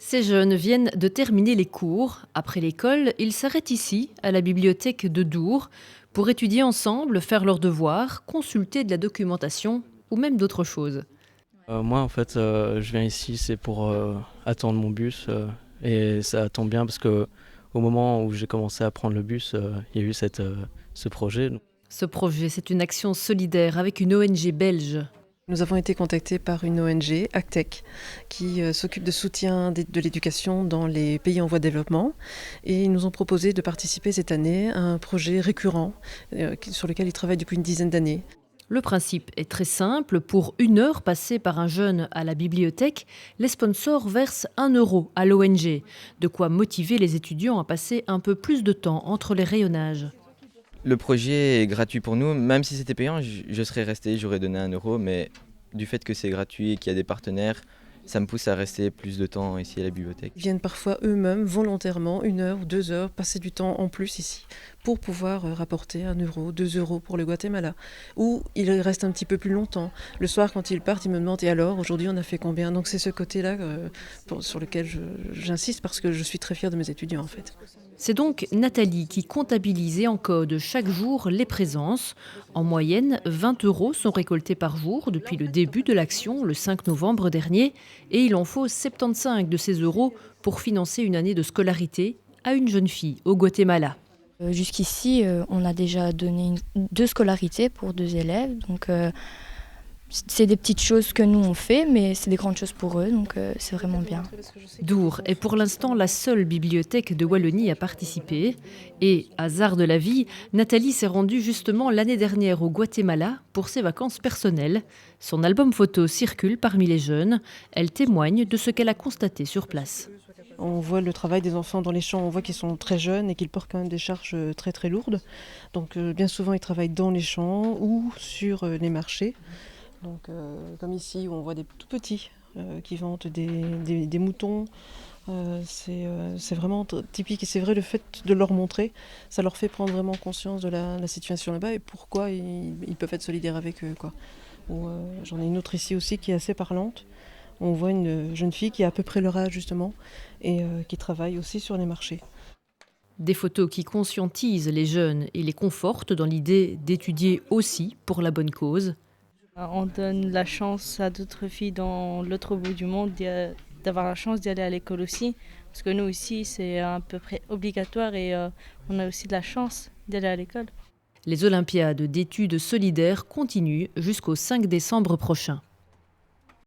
Ces jeunes viennent de terminer les cours. Après l'école, ils s'arrêtent ici, à la bibliothèque de Dour, pour étudier ensemble, faire leurs devoirs, consulter de la documentation ou même d'autres choses. Moi, en fait, je viens ici, c'est pour attendre mon bus. Et ça tombe bien parce que au moment où j'ai commencé à prendre le bus, il y a eu ce projet. Ce projet, c'est une action solidaire avec une ONG belge. Nous avons été contactés par une ONG, Actec, qui s'occupe de soutien de l'éducation dans les pays en voie de développement. Et ils nous ont proposé de participer cette année à un projet récurrent sur lequel ils travaillent depuis une dizaine d'années. Le principe est très simple. Pour 1 heure passée par un jeune à la bibliothèque, les sponsors versent 1 € à l'ONG. De quoi motiver les étudiants à passer un peu plus de temps entre les rayonnages. Le projet est gratuit pour nous, même si c'était payant, je serais resté, j'aurais donné 1 € mais du fait que c'est gratuit et qu'il y a des partenaires, ça me pousse à rester plus de temps ici à la bibliothèque. Ils viennent parfois eux-mêmes, volontairement, 1 heure ou 2 heures, passer du temps en plus ici, pour pouvoir rapporter 1 €, 2 € pour le Guatemala. Ou ils restent un petit peu plus longtemps. Le soir, quand ils partent, ils me demandent « Et alors, aujourd'hui, on a fait combien ?» Donc c'est ce côté-là sur lequel j'insiste, parce que je suis très fière de mes étudiants, en fait. C'est donc Nathalie qui comptabilise et encode chaque jour les présences. En moyenne, 20 € sont récoltés par jour depuis le début de l'action, le 5 novembre dernier, et il en faut 75 de ces euros pour financer une année de scolarité à une jeune fille au Guatemala. Jusqu'ici, on a déjà donné 2 scolarités pour 2 élèves. Donc, c'est des petites choses que nous on fait, mais c'est des grandes choses pour eux, donc c'est vraiment bien. Dour est pour l'instant la seule bibliothèque de Wallonie à participer. Et, hasard de la vie, Nathalie s'est rendue justement l'année dernière au Guatemala pour ses vacances personnelles. Son album photo circule parmi les jeunes. Elle témoigne de ce qu'elle a constaté sur place. On voit le travail des enfants dans les champs, on voit qu'ils sont très jeunes et qu'ils portent quand même des charges très très lourdes. Donc bien souvent ils travaillent dans les champs ou sur les marchés. Donc comme ici où on voit des tout petits qui vendent des moutons. C'est vraiment typique et c'est vrai, le fait de leur montrer, ça leur fait prendre vraiment conscience de la situation là-bas et pourquoi ils peuvent être solidaires avec eux, quoi. J'en ai une autre ici aussi qui est assez parlante. On voit une jeune fille qui a à peu près leur âge justement et qui travaille aussi sur les marchés. Des photos qui conscientisent les jeunes et les confortent dans l'idée d'étudier aussi pour la bonne cause. On donne la chance à d'autres filles dans l'autre bout du monde d'avoir la chance d'y aller à l'école aussi. Parce que nous ici, c'est à peu près obligatoire et on a aussi de la chance d'y aller à l'école. Les Olympiades d'études solidaires continuent jusqu'au 5 décembre prochain.